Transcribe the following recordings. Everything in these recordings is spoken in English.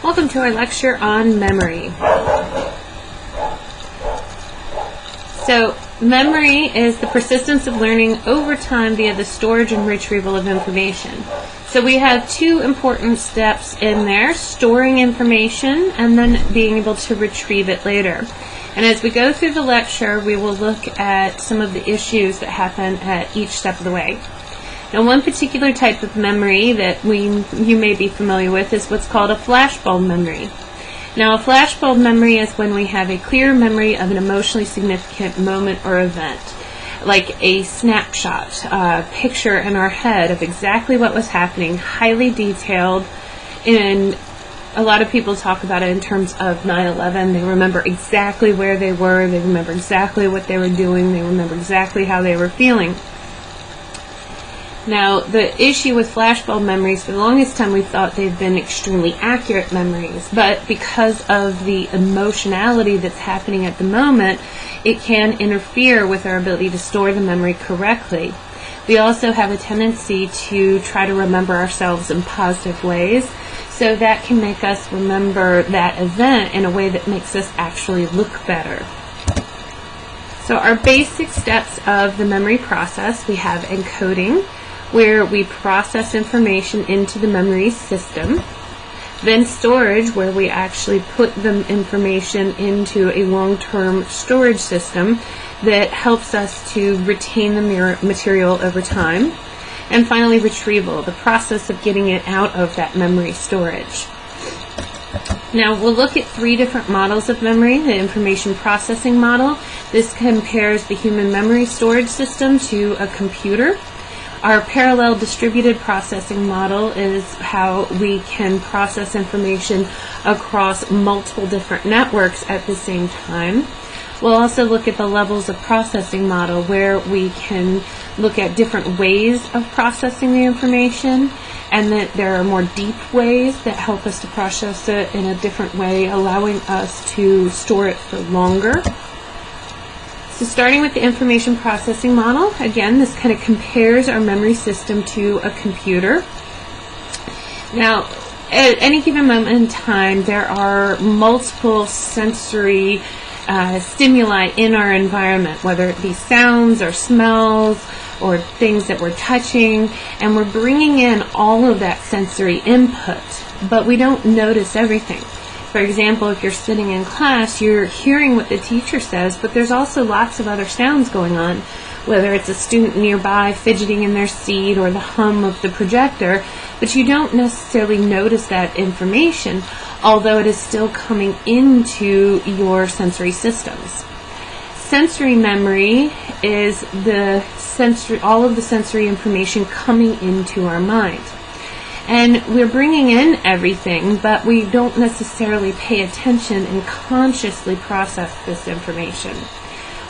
Welcome to our lecture on memory. So, memory is the persistence of learning over time via the storage and retrieval of information. So we have two important steps in there, storing information and then being able to retrieve it later. And as we go through the lecture, we will look at some of the issues that happen at each step of the way. Now, one particular type of memory that you may be familiar with is what's called a flashbulb memory. Now, a flashbulb memory is when we have a clear memory of an emotionally significant moment or event, like a snapshot, a picture in our head of exactly what was happening, highly detailed. And a lot of people talk about it in terms of 9/11. They remember exactly where they were, they remember exactly what they were doing, they remember exactly how they were feeling. Now, the issue with flashbulb memories, for the longest time we thought they've been extremely accurate memories, but because of the emotionality that's happening at the moment, it can interfere with our ability to store the memory correctly. We also have a tendency to try to remember ourselves in positive ways, so that can make us remember that event in a way that makes us actually look better. So our basic steps of the memory process, we have encoding, where we process information into the memory system. Then storage, where we actually put the information into a long-term storage system that helps us to retain the material over time. And finally, retrieval, the process of getting it out of that memory storage. Now, we'll look at three different models of memory. The information processing model. This compares the human memory storage system to a computer. Our parallel distributed processing model is how we can process information across multiple different networks at the same time. We'll also look at the levels of processing model, where we can look at different ways of processing the information, and that there are more deep ways that help us to process it in a different way, allowing us to store it for longer. So starting with the information processing model, again, this kind of compares our memory system to a computer. Now, at any given moment in time, there are multiple sensory stimuli in our environment, whether it be sounds or smells or things that we're touching, and we're bringing in all of that sensory input, but we don't notice everything. For example, if you're sitting in class, you're hearing what the teacher says, but there's also lots of other sounds going on, whether it's a student nearby fidgeting in their seat or the hum of the projector, but you don't necessarily notice that information, although it is still coming into your sensory systems. Sensory memory is all of the sensory information coming into our mind. And we're bringing in everything, but we don't necessarily pay attention and consciously process this information.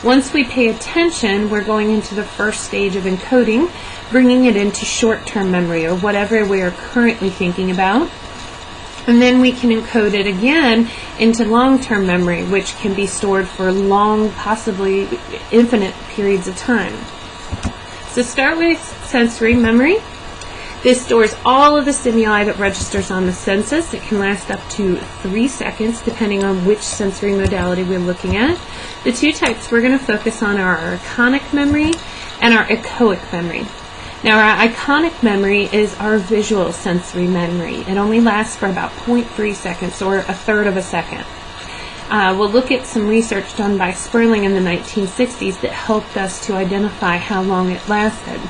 Once we pay attention, we're going into the first stage of encoding, bringing it into short-term memory, or whatever we are currently thinking about. And then we can encode it again into long-term memory, which can be stored for long, possibly infinite periods of time. So start with sensory memory. This stores all of the stimuli that registers on the senses. It can last up to 3 seconds, depending on which sensory modality we're looking at. The two types we're going to focus on are our iconic memory and our echoic memory. Now, our iconic memory is our visual sensory memory. It only lasts for about 0.3 seconds, or a third of a second. We'll look at some research done by Sperling in the 1960s that helped us to identify how long it lasted.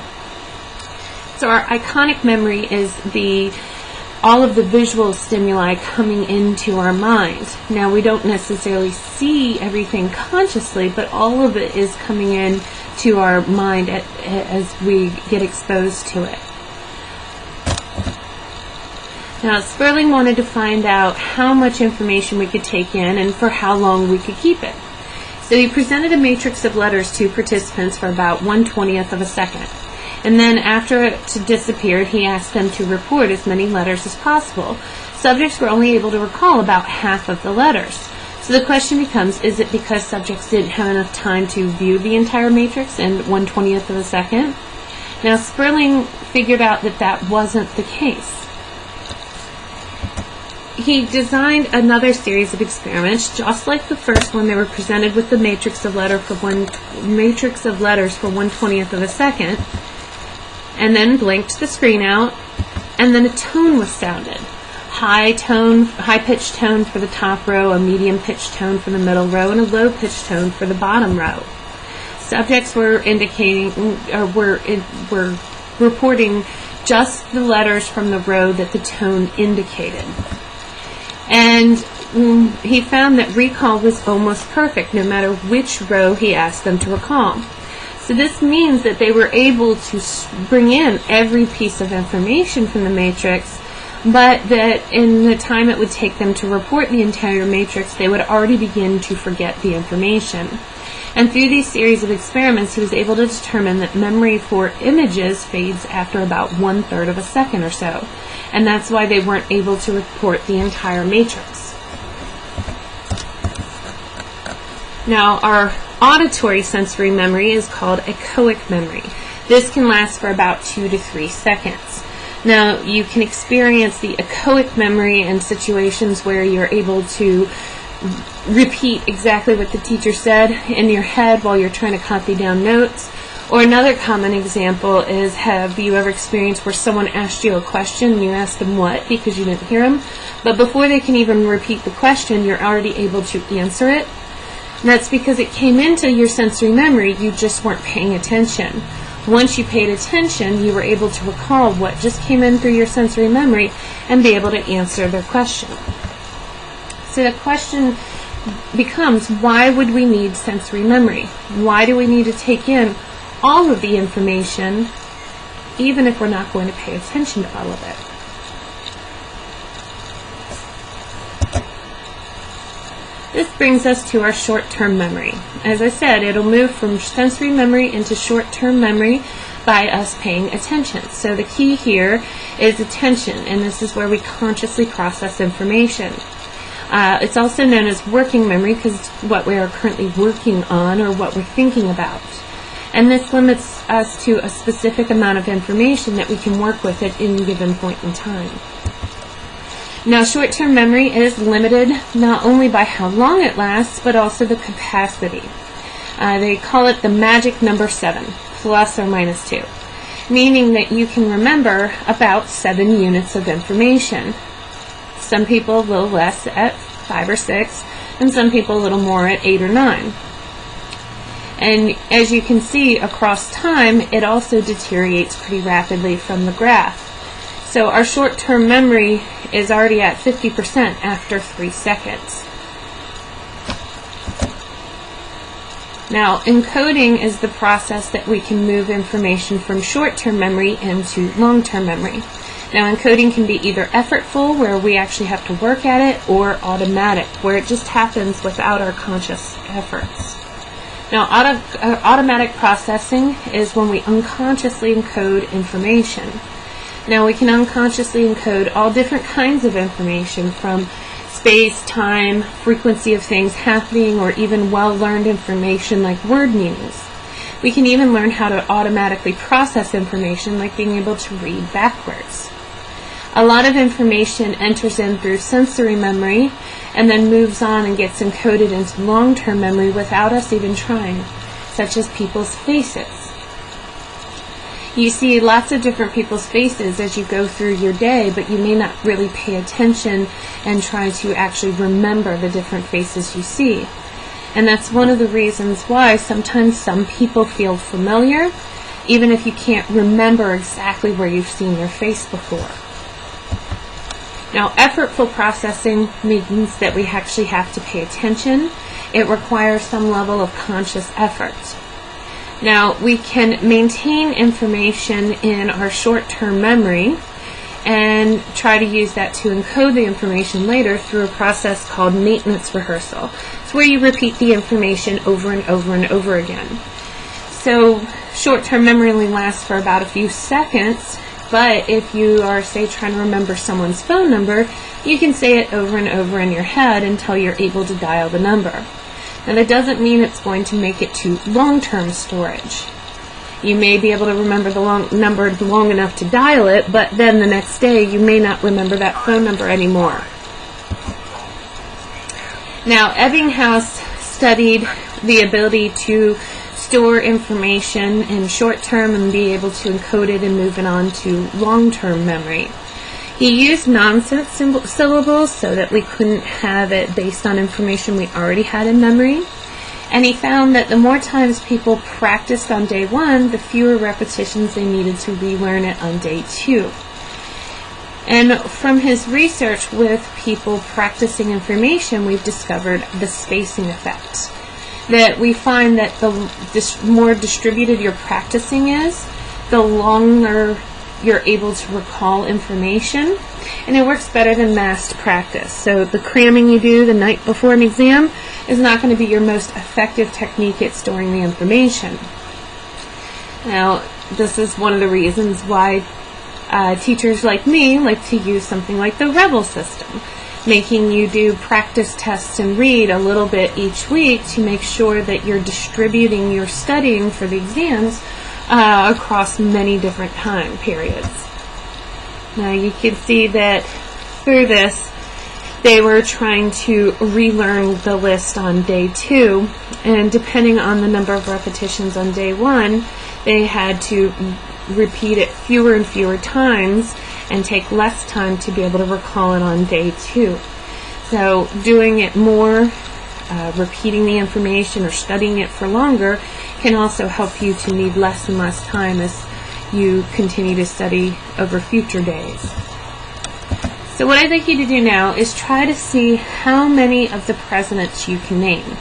So our iconic memory is all of the visual stimuli coming into our mind. Now, we don't necessarily see everything consciously, but all of it is coming in to our mind as we get exposed to it. Now, Sperling wanted to find out how much information we could take in and for how long we could keep it. So he presented a matrix of letters to participants for about 1/20th of a second. And then after it disappeared, he asked them to report as many letters as possible. Subjects were only able to recall about half of the letters. So the question becomes, is it because subjects didn't have enough time to view the entire matrix in 1/20th of a second? Now, Sperling figured out that that wasn't the case. he designed another series of experiments, just like the first one. They were presented with the matrix of letters for 1/20th of a second, and then blinked the screen out, and then a tone was sounded. High-pitched tone for the top row, a medium-pitched tone for the middle row, and a low-pitched tone for the bottom row. Subjects were were reporting just the letters from the row that the tone indicated. And he found that recall was almost perfect, no matter which row he asked them to recall. So this means that they were able to bring in every piece of information from the matrix, but that in the time it would take them to report the entire matrix, they would already begin to forget the information. And through these series of experiments, he was able to determine that memory for images fades after about 1/3 of a second or so. And that's why they weren't able to report the entire matrix. Now, our auditory sensory memory is called echoic memory. This can last for about 2 to 3 seconds. Now, you can experience the echoic memory in situations where you're able to repeat exactly what the teacher said in your head while you're trying to copy down notes. Or another common example is, have you ever experienced where someone asked you a question and you asked them what because you didn't hear them, but before they can even repeat the question, you're already able to answer it? And that's because it came into your sensory memory, you just weren't paying attention. Once you paid attention, you were able to recall what just came in through your sensory memory and be able to answer their question. So the question becomes, why would we need sensory memory? Why do we need to take in all of the information, even if we're not going to pay attention to all of it? This brings us to our short-term memory. As I said, it'll move from sensory memory into short-term memory by us paying attention. So the key here is attention, and this is where we consciously process information. It's also known as working memory because it's what we are currently working on or what we're thinking about. And this limits us to a specific amount of information that we can work with at any given point in time. Now, short-term memory is limited not only by how long it lasts, but also the capacity. They call it the magic number 7, plus or minus 2, meaning that you can remember about 7 units of information. Some people a little less at 5 or 6, and some people a little more at 8 or 9. And as you can see across time, it also deteriorates pretty rapidly from the graph. So our short-term memory is already at 50% after 3 seconds. Now, encoding is the process that we can move information from short-term memory into long-term memory. Now, encoding can be either effortful, where we actually have to work at it, or automatic, where it just happens without our conscious efforts. Now, automatic processing is when we unconsciously encode information. Now, we can unconsciously encode all different kinds of information, from space, time, frequency of things happening, or even well-learned information like word meanings. We can even learn how to automatically process information, like being able to read backwards. A lot of information enters in through sensory memory and then moves on and gets encoded into long-term memory without us even trying, such as people's faces. You see lots of different people's faces as you go through your day, but you may not really pay attention and try to actually remember the different faces you see. And that's one of the reasons why sometimes some people feel familiar, even if you can't remember exactly where you've seen their face before. Now, effortful processing means that we actually have to pay attention. It requires some level of conscious effort. Now, we can maintain information in our short-term memory and try to use that to encode the information later through a process called maintenance rehearsal. It's where you repeat the information over and over and over again. So, short-term memory only lasts for about a few seconds, but if you are, say, trying to remember someone's phone number, you can say it over and over in your head until you're able to dial the number. Now, that doesn't mean it's going to make it to long-term storage. You may be able to remember the number long enough to dial it, but then the next day you may not remember that phone number anymore. Now, Ebbinghaus studied the ability to store information in short term and be able to encode it and move it on to long-term memory. He used nonsense syllables so that we couldn't have it based on information we already had in memory. And he found that the more times people practiced on day 1, the fewer repetitions they needed to relearn it on day 2. And from his research with people practicing information, we've discovered the spacing effect. That we find that the more distributed your practicing is, the longer you're able to recall information, and it works better than massed practice. So the cramming you do the night before an exam is not going to be your most effective technique at storing the information. Now, this is one of the reasons why teachers like me like to use something like the Rebel system, making you do practice tests and read a little bit each week to make sure that you're distributing your studying for the exams across many different time periods. Now you can see that through this they were trying to relearn the list on day 2, and depending on the number of repetitions on day 1, they had to repeat it fewer and fewer times and take less time to be able to recall it on day 2. So doing it more, repeating the information or studying it for longer can also help you to need less and less time as you continue to study over future days. So what I'd like you to do now is try to see how many of the presidents you can name.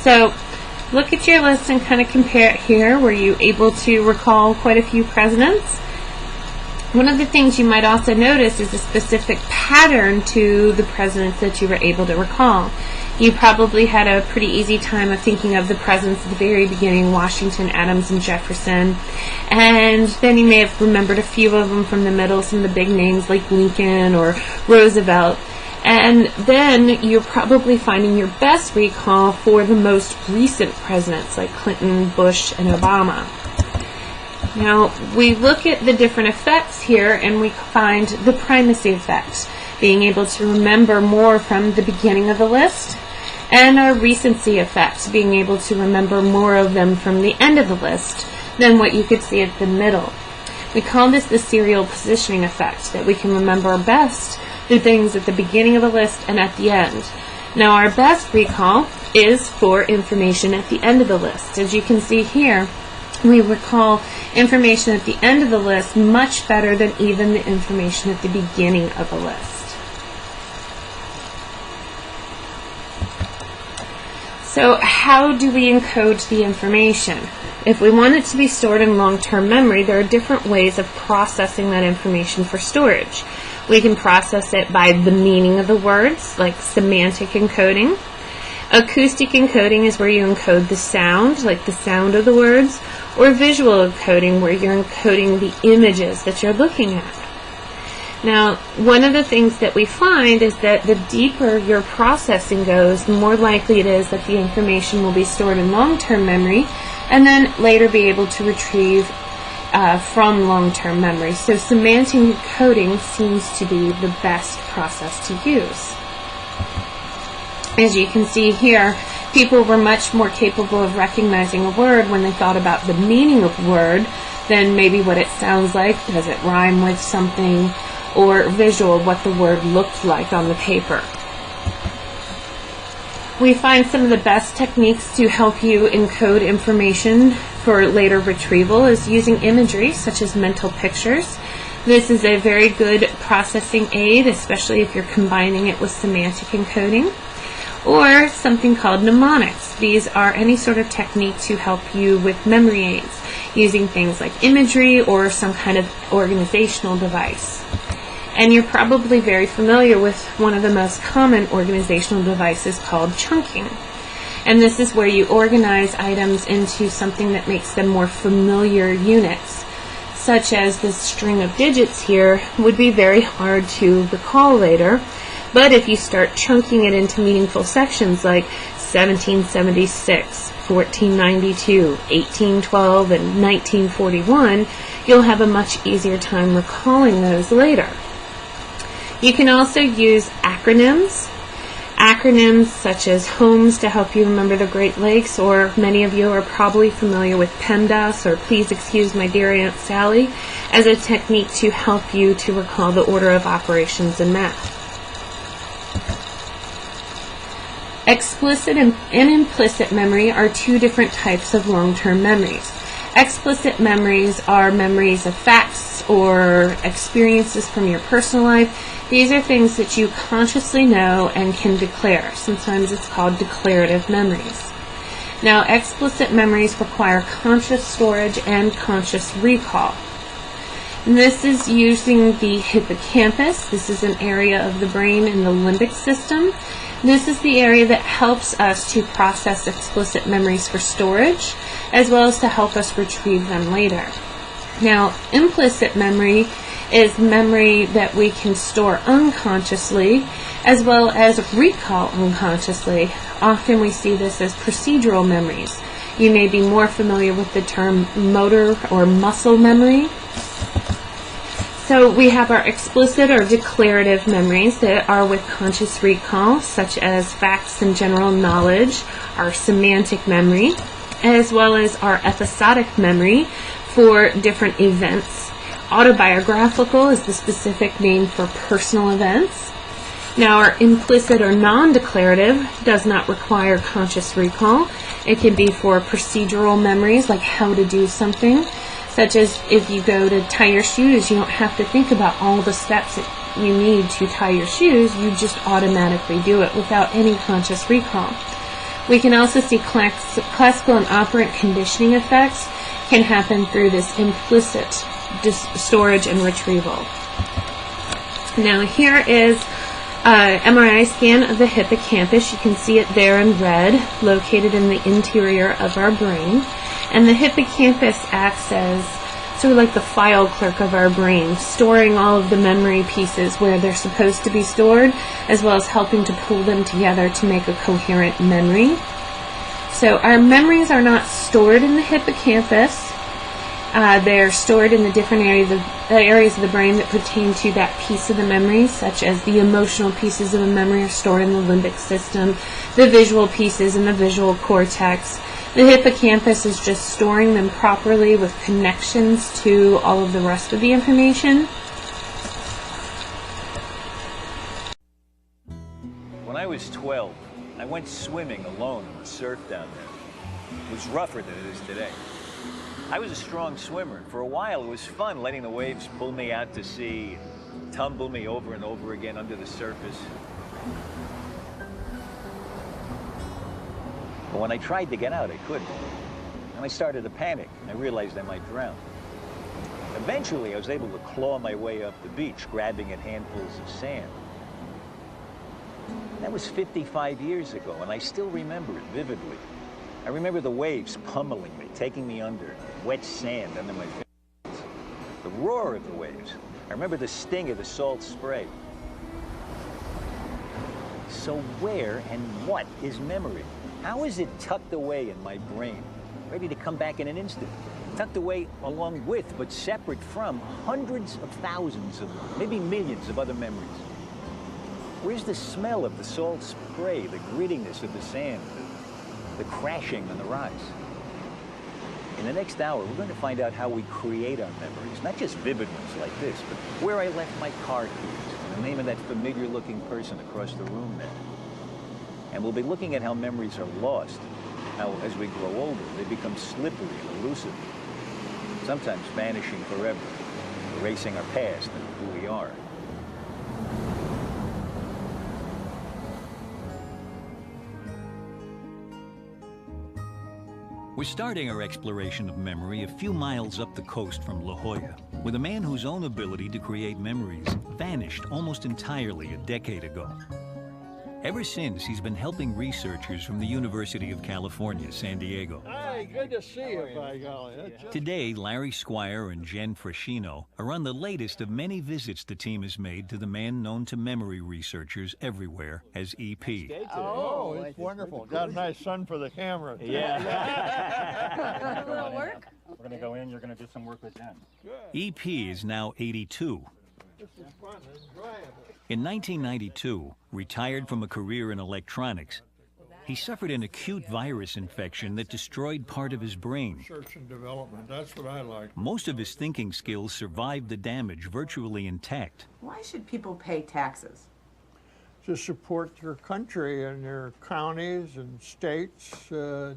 So look at your list and kind of compare it here. Were you able to recall quite a few presidents? One of the things you might also notice is a specific pattern to the presidents that you were able to recall. You probably had a pretty easy time of thinking of the presidents at the very beginning, Washington, Adams, and Jefferson. And then you may have remembered a few of them from the middle, some of the big names like Lincoln or Roosevelt. And then you're probably finding your best recall for the most recent presidents like Clinton, Bush, and Obama. Now, we look at the different effects here and we find the primacy effect, being able to remember more from the beginning of the list, and our recency effect, being able to remember more of them from the end of the list than what you could see at the middle. We call this the serial positioning effect, that we can remember best the things at the beginning of the list and at the end. Now, our best recall is for information at the end of the list. As you can see here, we recall information at the end of the list much better than even the information at the beginning of the list. So how do we encode the information? If we want it to be stored in long-term memory, there are different ways of processing that information for storage. We can process it by the meaning of the words, like semantic encoding. Acoustic encoding is where you encode the sound, like the sound of the words, or visual encoding, where you're encoding the images that you're looking at. Now, one of the things that we find is that the deeper your processing goes, the more likely it is that the information will be stored in long-term memory and then later be able to retrieve from long-term memory. So semantic encoding seems to be the best process to use. As you can see here, people were much more capable of recognizing a word when they thought about the meaning of a word than maybe what it sounds like, does it rhyme with something, or visual, what the word looked like on the paper. We find some of the best techniques to help you encode information for later retrieval is using imagery, such as mental pictures. This is a very good processing aid, especially if you're combining it with semantic encoding. Or something called mnemonics. These are any sort of technique to help you with memory aids, using things like imagery or some kind of organizational device. And you're probably very familiar with one of the most common organizational devices called chunking. And this is where you organize items into something that makes them more familiar units, such as this string of digits here would be very hard to recall later. But if you start chunking it into meaningful sections like 1776, 1492, 1812, and 1941, you'll have a much easier time recalling those later. You can also use acronyms. Acronyms such as HOMES to help you remember the Great Lakes, or many of you are probably familiar with PEMDAS, or Please Excuse My Dear Aunt Sally, as a technique to help you to recall the order of operations in math. Explicit and implicit memory are two different types of long-term memories. Explicit memories are memories of facts or experiences from your personal life. These are things that you consciously know and can declare. Sometimes it's called declarative memories. Now, explicit memories require conscious storage and conscious recall. And this is using the hippocampus. This is an area of the brain in the limbic system. This is the area that helps us to process explicit memories for storage, as well as to help us retrieve them later. Now, implicit memory is memory that we can store unconsciously, as well as recall unconsciously. Often we see this as procedural memories. You may be more familiar with the term motor or muscle memory. So we have our explicit or declarative memories that are with conscious recall, such as facts and general knowledge, our semantic memory, as well as our episodic memory for different events. Autobiographical is the specific name for personal events. Now, our implicit or non-declarative does not require conscious recall. It can be for procedural memories, like how to do something, such as if you go to tie your shoes, you don't have to think about all the steps that you need to tie your shoes. You just automatically do it without any conscious recall. We can also see classical and operant conditioning effects can happen through this implicit storage and retrieval. Now, here is an MRI scan of the hippocampus. You can see it there in red, located in the interior of our brain. And the hippocampus acts as sort of like the file clerk of our brain, storing all of the memory pieces where they're supposed to be stored, as well as helping to pull them together to make a coherent memory. So our memories are not stored in the hippocampus. They're stored in the different areas of the brain that pertain to that piece of the memory, such as the emotional pieces of a memory are stored in the limbic system, the visual pieces in the visual cortex. The hippocampus is just storing them properly with connections to all of the rest of the information. When I was 12, I went swimming alone in the surf down there. It was rougher than it is today. I was a strong swimmer, and for a while it was fun letting the waves pull me out to sea, tumble me over and over again under the surface. But when I tried to get out, I couldn't. And I started to panic. I realized I might drown. Eventually, I was able to claw my way up the beach, grabbing at handfuls of sand. That was 55 years ago, and I still remember it vividly. I remember the waves pummeling me, taking me under, wet sand under my fingers. The roar of the waves. I remember the sting of the salt spray. So where and what is memory? How is it tucked away in my brain, ready to come back in an instant? Tucked away along with, but separate from, hundreds of thousands of, maybe millions of other memories. Where's the smell of the salt spray, the grittiness of the sand, the crashing on the rocks? In the next hour, we're going to find out how we create our memories, not just vivid ones like this, but where I left my car keys, and the name of that familiar-looking person across the room there. And we'll be looking at how memories are lost, how as we grow older, they become slippery and elusive, sometimes vanishing forever. erasing our past and who we are. We're starting our exploration of memory a few miles up the coast from La Jolla, with a man whose own ability to create memories vanished almost entirely a decade ago. Ever since, he's been helping researchers from the University of California, San Diego. Hi, good to see you, by golly. Today, Larry Squire and Jen Frascino are on the latest of many visits the team has made to the man known to memory researchers everywhere as EP. Oh, it's wonderful. Got a nice sun for the camera. Yeah. A little work? We're going to go in, you're going to do some work with Jen. EP is now 82. This is fun, enjoyable. In 1992, retired from a career in electronics, he suffered an acute virus infection that destroyed part of his brain. Research and development, that's what I like. Most of his thinking skills survived the damage virtually intact. Why should people pay taxes? To support your country and your counties and states to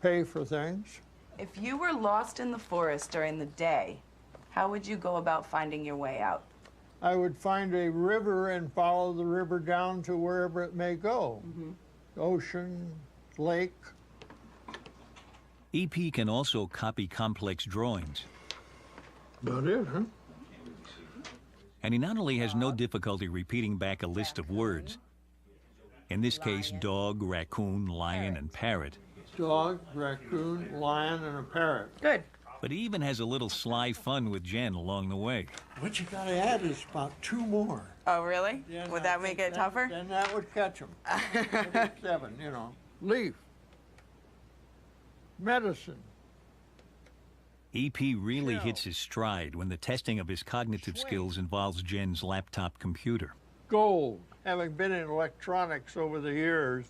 pay for things. If you were lost in the forest during the day, how would you go about finding your way out? I would find a river and follow the river down to wherever it may go. Ocean, lake. EP can also copy complex drawings. About it, huh? And he not only has no difficulty repeating back a list of words, in this case, dog, raccoon, lion, and parrot, Dog, raccoon, lion, and a parrot. Good. but he even has a little sly fun with Jen along the way. What you gotta add is about 2 more. Oh, really? Then Would I that think make it tougher? Then that would catch them. 7, you know. Leaf. Medicine. EP really hits his stride when the testing of his cognitive skills involves Jen's laptop computer. Gold. Having been in electronics over the years,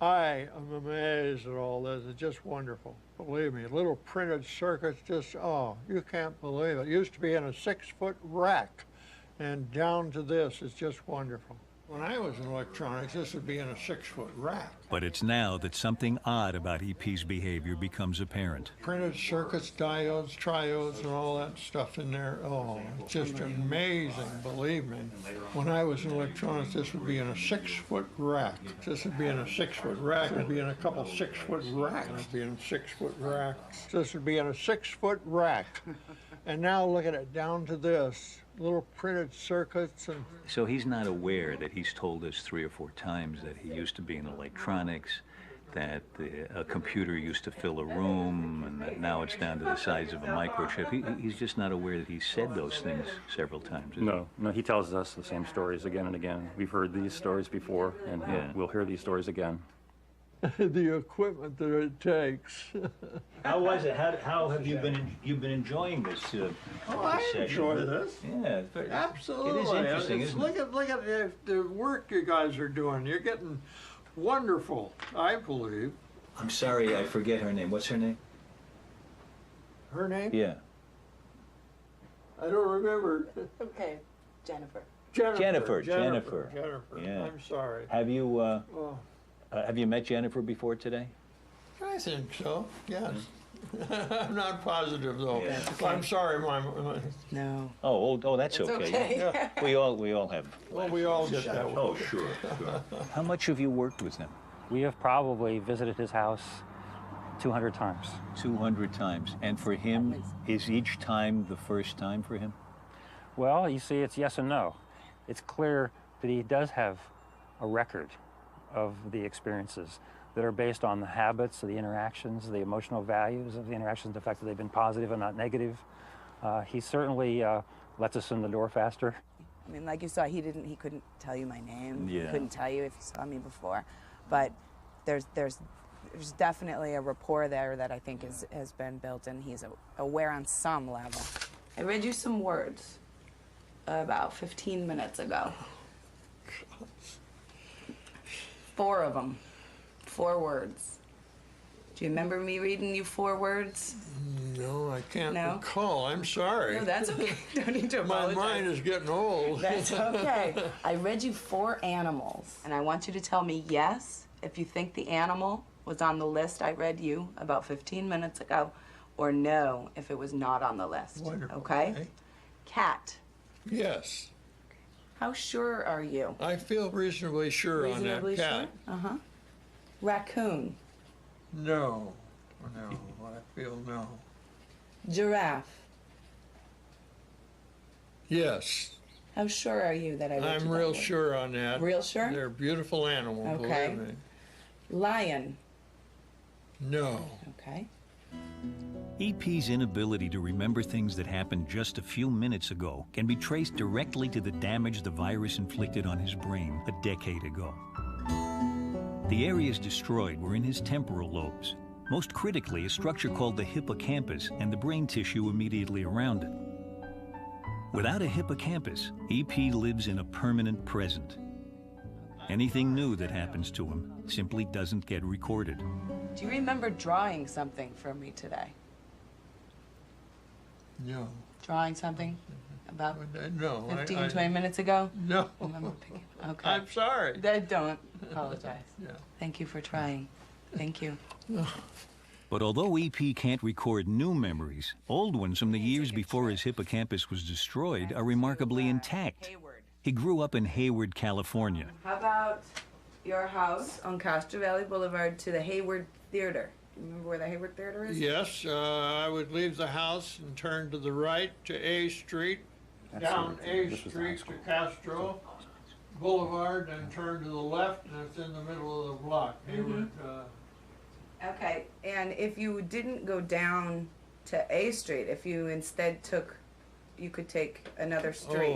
I am amazed at all this. It's just wonderful. Believe me, little printed circuits, just, oh, you can't believe it. It used to be in a 6-foot rack, and down to this, it's just wonderful. When I was in electronics, this would be in a 6-foot rack. But it's now that something odd about EP's behavior becomes apparent. Printed circuits, diodes, triodes, and all that stuff in there. Oh, it's just amazing, believe me. When I was in electronics, this would be in a 6-foot rack. This would be in a 6-foot rack. It would be in a couple 6-foot racks. It would be in a 6-foot racks. This would be in a 6-foot rack. And now look at it, down to this. Little printed circuits and... So he's not aware that he's told us 3 or 4 times that he used to be in electronics, that a computer used to fill a room, and that now it's down to the size of a microchip. He's just not aware that he said those things several times. No, he tells us the same stories again and again. We've heard these stories before, and we'll hear these stories again. the equipment that it takes. How was it? How have you been enjoying this? I enjoy this. Yeah, Absolutely. It is interesting, isn't it? Look at the work you guys are doing. You're getting wonderful, I believe. I'm sorry, I forget her name. What's her name? Her name? Yeah. I don't remember. Okay, Jennifer. Jennifer. Jennifer. Yeah. I'm sorry. Have you Oh, have you met Jennifer before today? I think so. Yes. I'm not positive though. Yeah. I'm sorry, my No. Oh, that's It's okay. Yeah. We all have. well, we all get that one. Oh, sure. How much have you worked with him? We have probably visited his house 200 times. 200 times. And for him, is each time the first time for him? Well, you see, it's yes and no. It's clear that he does have a record of the experiences that are based on the habits, the interactions, the emotional values of the interactions, the fact that they've been positive and not negative. He certainly lets us in the door faster. I mean, like you saw, he couldn't tell you my name. Yeah. He couldn't tell you if he saw me before. But there's definitely a rapport there that I think has been built, and he's aware on some level. I read you some words about 15 minutes ago. 4 of them. 4 words. Do you remember me reading you 4 words? No, I can't No? recall. I'm sorry. No, that's okay. Don't need to My apologize. mind is getting old. That's okay. I read you 4 animals, and I want you to tell me yes if you think the animal was on the list I read you about 15 minutes ago, or no if it was not on the list. Wonderful. Okay? Cat. Yes. How sure are you? I feel reasonably sure Reasonably on that cat. sure? Uh-huh. Raccoon. No. No. I feel no. Giraffe. Yes. How sure are you that I wrote I'm you real that way? sure on that. Real sure? They're beautiful animals, Okay. believe me. Lion. No. Okay. EP's inability to remember things that happened just a few minutes ago can be traced directly to the damage the virus inflicted on his brain a decade ago. The areas destroyed were in his temporal lobes, most critically a structure called the hippocampus and the brain tissue immediately around it. Without a hippocampus, EP lives in a permanent present. Anything new that happens to him simply doesn't get recorded. Do you remember drawing something for me today? No. Drawing something about No. 15, 20 minutes ago? No. Remember picking? Okay. I'm sorry. I don't apologize. Yeah. Thank you for trying. Thank you. But although EP can't record new memories, old ones from the years before his hippocampus was destroyed are remarkably intact. Hayward. He grew up in Hayward, California. How about your house on Castro Valley Boulevard to the Hayward Theater? You remember where the Hayward Theater is? Yes, I would leave the house and turn to the right to A Street, down A Street to Castro Boulevard, and turn to the left, and it's in the middle of the block. Hayward, Okay, and if you didn't go down to A Street, if you instead took, you could take another street.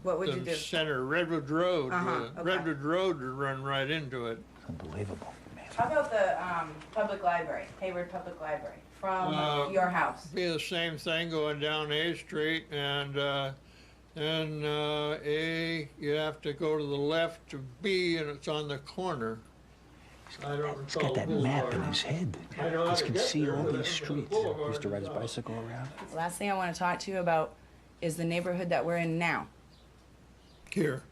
What would the you do? Center, Redwood Road. Okay. Redwood Road would run right into it. Unbelievable. How about the public library, Hayward Public Library, from your house? Be the same thing going down A Street, and then A, you have to go to the left to B, and it's on the corner. I don't He's got that map in his head. I know how He to can get see there, all but these it's streets. Boulevard. He used to ride his bicycle around. Last thing I want to talk to you about is the neighborhood that we're in now. Here.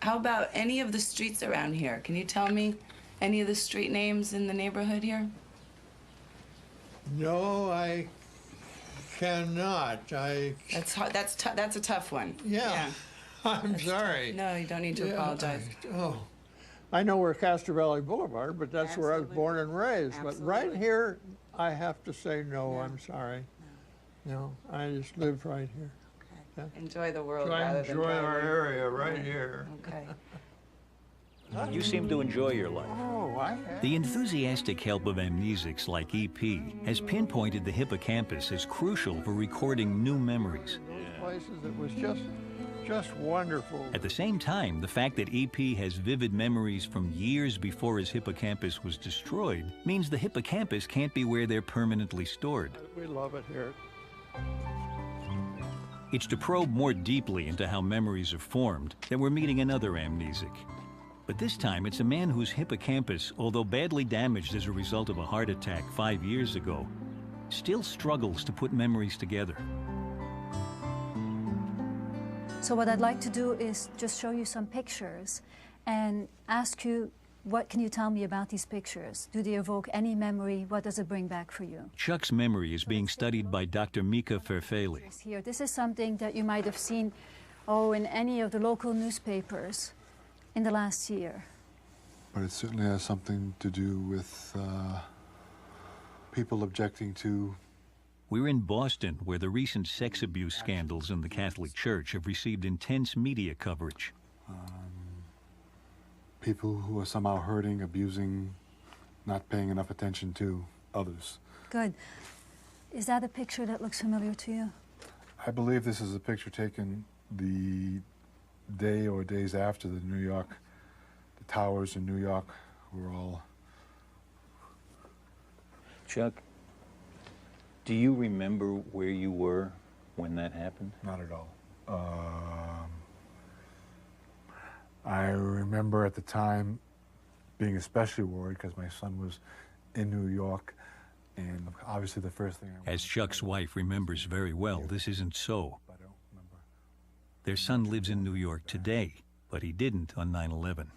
How about any of the streets around here? Can you tell me any of the street names in the neighborhood here? No, I cannot. That's hard. That's a tough one. Yeah. I'm sorry. No, you don't need to apologize. I know where Castro Valley Boulevard, but that's where I was Absolutely. born and raised. But right Absolutely. here, I have to say no, I'm sorry. No, I just live right here. Yeah. Enjoy the world Try rather and than enjoy our driving. area right here. Okay. You seem to enjoy your life. Oh, I have. The enthusiastic help of amnesics like EP has pinpointed the hippocampus as crucial for recording new memories. Those places, it was just wonderful. At the same time, the fact that EP has vivid memories from years before his hippocampus was destroyed means the hippocampus can't be where they're permanently stored. We love it here. It's to probe more deeply into how memories are formed that we're meeting another amnesic. But this time, it's a man whose hippocampus, although badly damaged as a result of a heart attack 5 years ago, still struggles to put memories together. So what I'd like to do is just show you some pictures and ask you, what can you tell me about these pictures? Do they evoke any memory? What does it bring back for you? Chuck's memory is being studied by Dr. Mika Ferfeli. Here, this is something that you might have seen, in any of the local newspapers in the last year. But it certainly has something to do with people objecting to. We're in Boston, where the recent sex abuse scandals in the Catholic Church have received intense media coverage. People who are somehow hurting, abusing, not paying enough attention to others. Good. Is that a picture that looks familiar to you? I believe this is a picture taken the day or days after the towers in New York were all. Chuck, do you remember where you were when that happened? Not at all. I remember at the time being especially worried because my son was in New York, and obviously the first thing I As Chuck's wife remembers very well, this isn't so. I don't remember. Their son lives in New York today, but he didn't on 9/11.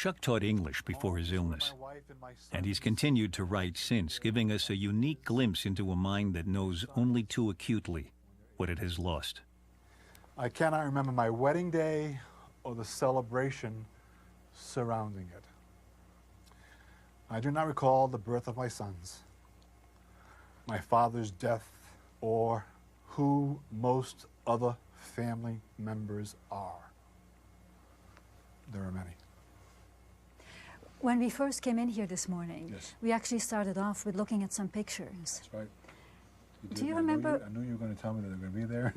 Chuck taught English before his illness, and he's continued to write since, giving us a unique glimpse into a mind that knows only too acutely what it has lost. I cannot remember my wedding day or the celebration surrounding it. I do not recall the birth of my sons, my father's death, or who most other family members are. There are many. When we first came in here this morning, Yes. we actually started off with looking at some pictures. That's right. Do you remember? I knew you were going to tell me that they're going to be there.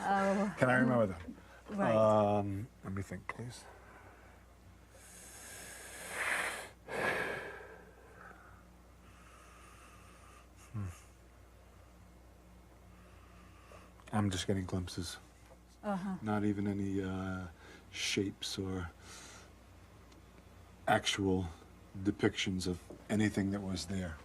Oh. Can I remember them? Right. Let me think, please. I'm just getting glimpses. Not even any shapes or actual depictions of anything that was there.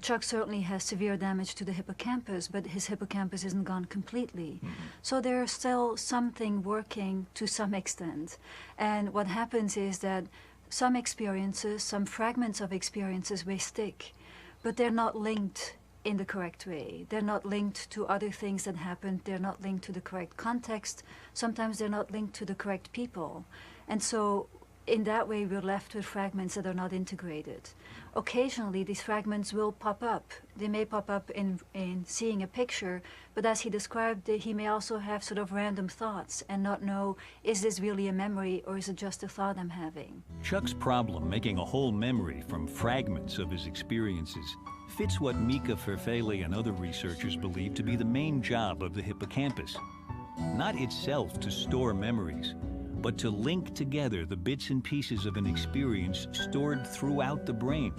Chuck certainly has severe damage to the hippocampus, but his hippocampus isn't gone completely. So there's still something working to some extent. And what happens is that some experiences, some fragments of experiences may stick, but they're not linked in the correct way. They're not linked to other things that happened. They're not linked to the correct context. Sometimes they're not linked to the correct people. And so in that way, we're left with fragments that are not integrated. Occasionally, these fragments will pop up. They may pop up in seeing a picture, but as he described, he may also have sort of random thoughts and not know, is this really a memory or is it just a thought I'm having? Chuck's problem, making a whole memory from fragments of his experiences, fits what Mika Ferfele and other researchers believe to be the main job of the hippocampus. Not itself to store memories, but to link together the bits and pieces of an experience stored throughout the brain.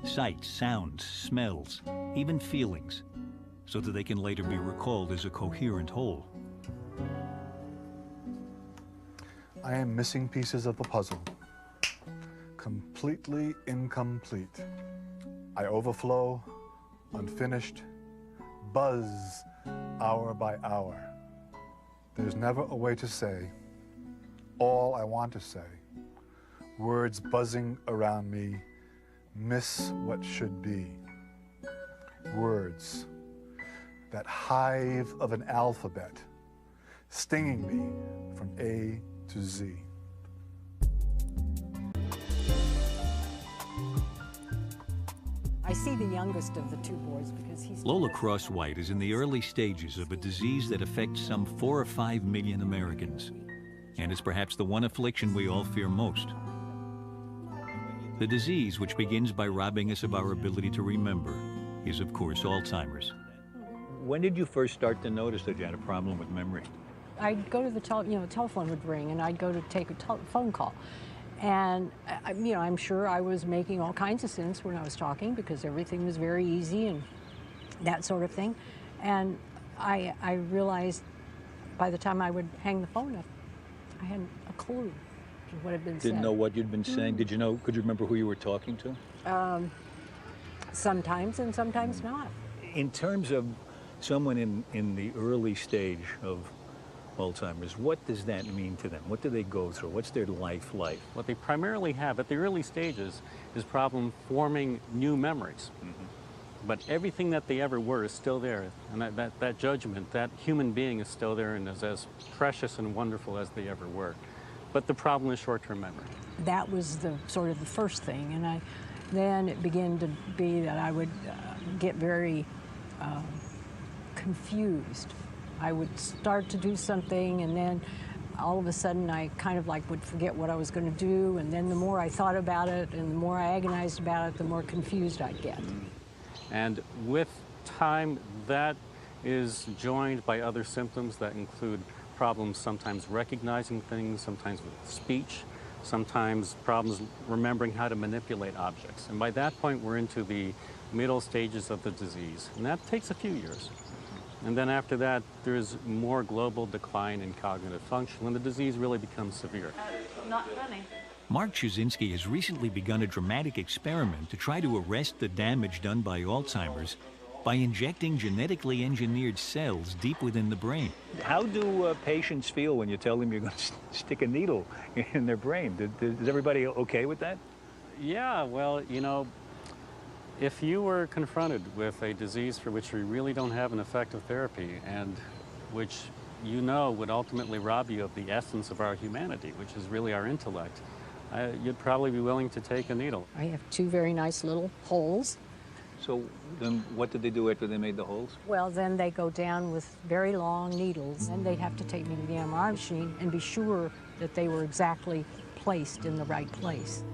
Sights, sounds, smells, even feelings, so that they can later be recalled as a coherent whole. I am missing pieces of the puzzle. Completely incomplete. I overflow, unfinished, buzz hour by hour. There's never a way to say all I want to say. Words buzzing around me miss what should be. Words, that hive of an alphabet, stinging me from A to Z. I see the youngest of the two boys because he's... Lola Cross-White is in the early stages of a disease that affects some 4 or 5 million Americans, and is perhaps the one affliction we all fear most. The disease, which begins by robbing us of our ability to remember, is of course Alzheimer's. When did you first start to notice that you had a problem with memory? I'd go to the telephone would ring, and I'd go to take a phone call. And, I'm sure I was making all kinds of sense when I was talking because everything was very easy and that sort of thing. And I realized by the time I would hang the phone up, I hadn't a clue of what had been said. Didn't know what you'd been saying? Did you know, could you remember who you were talking to? Sometimes and sometimes not. In terms of someone in the early stage of Alzheimer's, what does that mean to them? What do they go through? What's their life like? What they primarily have at the early stages is problem forming new memories. But everything that they ever were is still there. And that judgment, that human being is still there and is as precious and wonderful as they ever were. But the problem is short-term memory. That was the sort of the first thing. And then it began to be that I would get very confused. I would start to do something, and then all of a sudden I kind of like would forget what I was going to do, and then the more I thought about it and the more I agonized about it, the more confused I'd get. And with time, that is joined by other symptoms that include problems sometimes recognizing things, sometimes with speech, sometimes problems remembering how to manipulate objects. And by that point, we're into the middle stages of the disease, and that takes a few years. And then after that, there's more global decline in cognitive function when the disease really becomes severe. Not funny. Mark Trzynski has recently begun a dramatic experiment to try to arrest the damage done by Alzheimer's by injecting genetically engineered cells deep within the brain. How do patients feel when you tell them you're going to stick a needle in their brain? Is everybody okay with that? Yeah, well, you know, if you were confronted with a disease for which we really don't have an effective therapy and which you know would ultimately rob you of the essence of our humanity, which is really our intellect, you'd probably be willing to take a needle. I have two very nice little holes. So then what did they do after they made the holes? Well, then they go down with very long needles, and they'd have to take me to the MRI machine and be sure that they were exactly placed in the right place.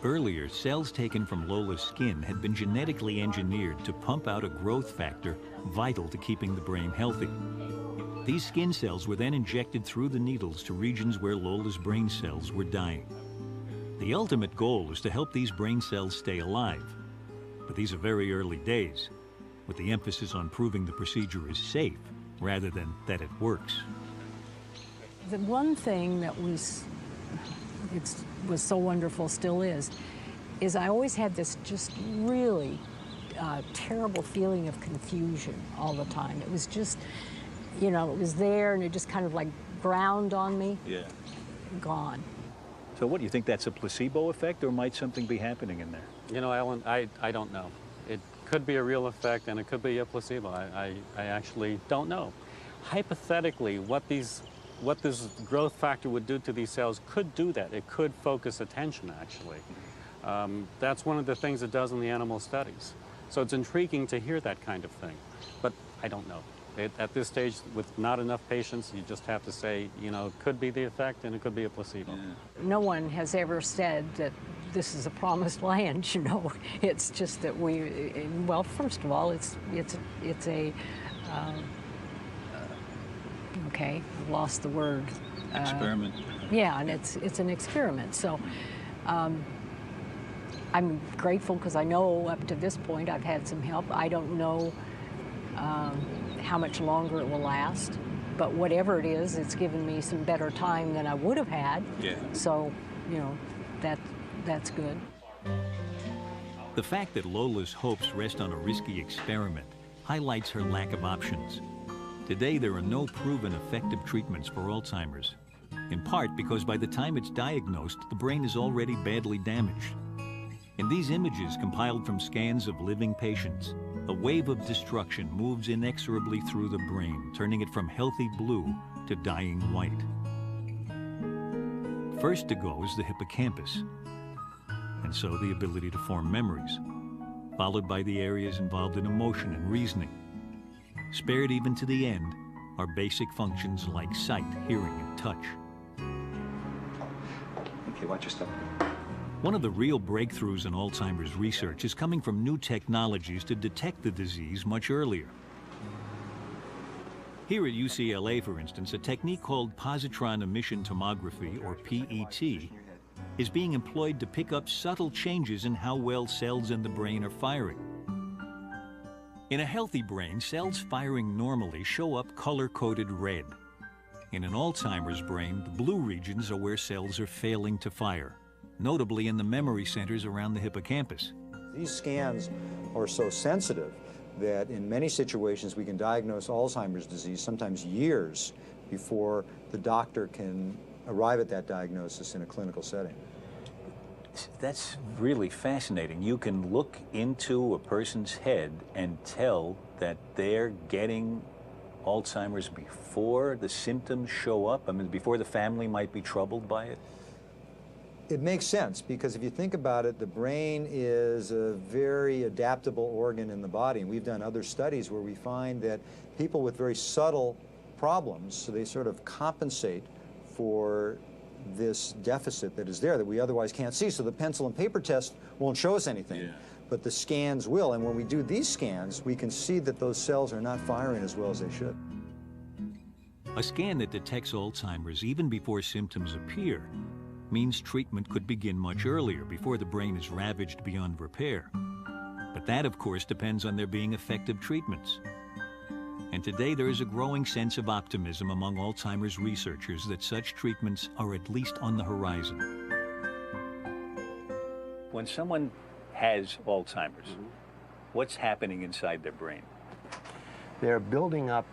Earlier, cells taken from Lola's skin had been genetically engineered to pump out a growth factor vital to keeping the brain healthy. These skin cells were then injected through the needles to regions where Lola's brain cells were dying. The ultimate goal is to help these brain cells stay alive. But these are very early days, with the emphasis on proving the procedure is safe rather than that it works. The one thing that was so wonderful, still is I always had this just really terrible feeling of confusion all the time. It was just, you know, it was there and it just kind of like ground on me. Yeah. Gone. So what, do you think that's a placebo effect, or might something be happening in there? You know, Alan, I don't know. It could be a real effect and it could be a placebo. I actually don't know. Hypothetically, what this growth factor would do to these cells could do that. It could focus attention, actually. That's one of the things it does in the animal studies. So it's intriguing to hear that kind of thing, but I don't know. At this stage, with not enough patients, you just have to say, you know, it could be the effect and it could be a placebo. Yeah. No one has ever said that this is a promised land, you know. It's just that well, first of all, it's a okay, I've lost the word. Experiment. Yeah, and it's an experiment. So I'm grateful because I know up to this point I've had some help. I don't know how much longer it will last, but whatever it is, it's given me some better time than I would have had. Yeah. So, you know, that's good. The fact that Lola's hopes rest on a risky experiment highlights her lack of options. Today, there are no proven effective treatments for Alzheimer's, in part because by the time it's diagnosed, the brain is already badly damaged. In these images compiled from scans of living patients, a wave of destruction moves inexorably through the brain, turning it from healthy blue to dying white. First to go is the hippocampus, and so the ability to form memories, followed by the areas involved in emotion and reasoning. Spared even to the end are basic functions like sight, hearing, and touch. Okay, watch your step. One of the real breakthroughs in Alzheimer's research is coming from new technologies to detect the disease much earlier. Here at UCLA, for instance, a technique called positron emission tomography, or PET, is being employed to pick up subtle changes in how well cells in the brain are firing. In a healthy brain, cells firing normally show up color-coded red. In an Alzheimer's brain, the blue regions are where cells are failing to fire, notably in the memory centers around the hippocampus. These scans are so sensitive that in many situations we can diagnose Alzheimer's disease sometimes years before the doctor can arrive at that diagnosis in a clinical setting. That's really fascinating. You can look into a person's head and tell that they're getting Alzheimer's before the symptoms show up? I mean, before the family might be troubled by it? It makes sense, because if you think about it, the brain is a very adaptable organ in the body, and we've done other studies where we find that people with very subtle problems, so they sort of compensate for this deficit that is there that we otherwise can't see. So the pencil and paper test won't show us anything, but the scans will, and when we do these scans, we can see that those cells are not firing as well as they should. A scan that detects Alzheimer's even before symptoms appear means treatment could begin much earlier, before the brain is ravaged beyond repair. But that, of course, depends on there being effective treatments. And today there is a growing sense of optimism among Alzheimer's researchers that such treatments are at least on the horizon. When someone has Alzheimer's, What's happening inside their brain? They're building up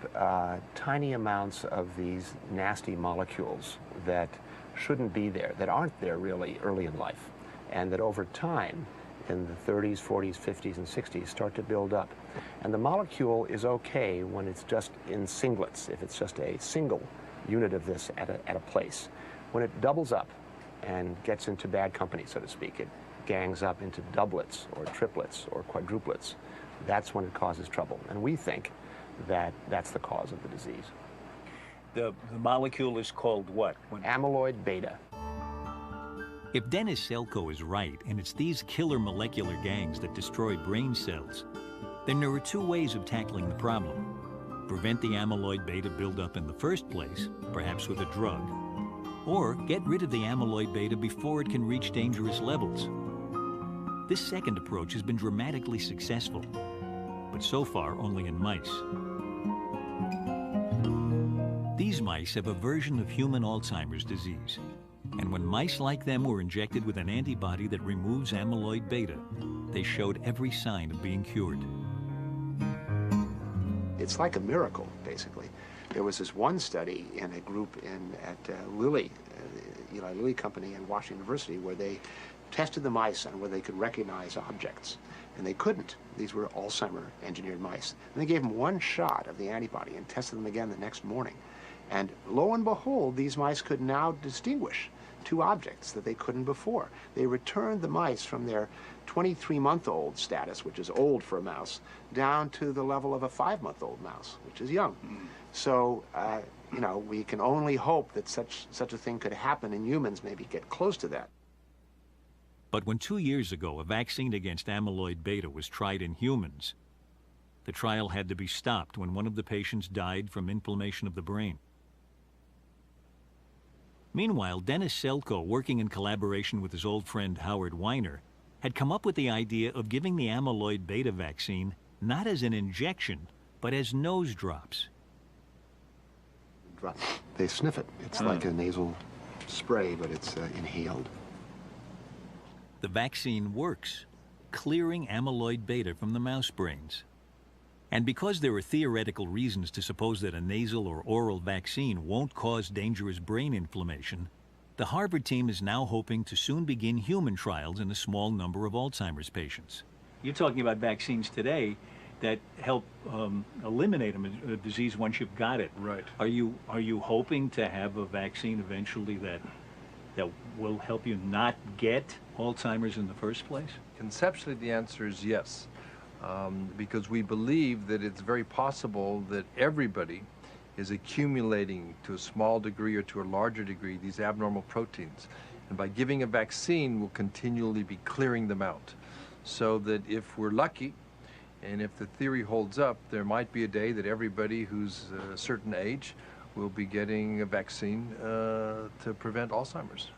tiny amounts of these nasty molecules that shouldn't be there, that aren't there really early in life, and that over time, in the 30s, 40s, 50s, and 60s, start to build up. And the molecule is okay when it's just in singlets, if it's just a single unit of this at a place. When it doubles up and gets into bad company, so to speak, it gangs up into doublets or triplets or quadruplets, that's when it causes trouble. And we think that that's the cause of the disease. The molecule is called what? Amyloid beta. If Dennis Selkoe is right, and it's these killer molecular gangs that destroy brain cells, then there are two ways of tackling the problem. Prevent the amyloid beta buildup in the first place, perhaps with a drug, or get rid of the amyloid beta before it can reach dangerous levels. This second approach has been dramatically successful, but so far only in mice. These mice have a version of human Alzheimer's disease, and when mice like them were injected with an antibody that removes amyloid beta, they showed every sign of being cured. It's like a miracle, basically. There was this one study in a group at Lilly, Eli Lilly Company in Washington University, where they tested the mice on whether they could recognize objects, and they couldn't. These were Alzheimer engineered mice. And they gave them one shot of the antibody and tested them again the next morning. And lo and behold, these mice could now distinguish two objects that they couldn't before. They returned the mice from their 23-month-old status, which is old for a mouse, down to the level of a 5-month-old mouse, which is young. So, you know, we can only hope that such a thing could happen in humans, maybe get close to that. But when 2 years ago a vaccine against amyloid beta was tried in humans, the trial had to be stopped when one of the patients died from inflammation of the brain. Meanwhile, Dennis Selkoe, working in collaboration with his old friend Howard Weiner, had come up with the idea of giving the amyloid beta vaccine not as an injection, but as nose drops. They sniff it. It's like a nasal spray, but it's inhaled. The vaccine works, clearing amyloid beta from the mouse brains. And because there are theoretical reasons to suppose that a nasal or oral vaccine won't cause dangerous brain inflammation, the Harvard team is now hoping to soon begin human trials in a small number of Alzheimer's patients. You're talking about vaccines today that help eliminate a disease once you've got it. Right. Are you hoping to have a vaccine eventually that will help you not get Alzheimer's in the first place? Conceptually, the answer is yes, because we believe that it's very possible that everybody is accumulating to a small degree or to a larger degree these abnormal proteins. And by giving a vaccine, we'll continually be clearing them out. So that if we're lucky, and if the theory holds up, there might be a day that everybody who's a certain age will be getting a vaccine to prevent Alzheimer's.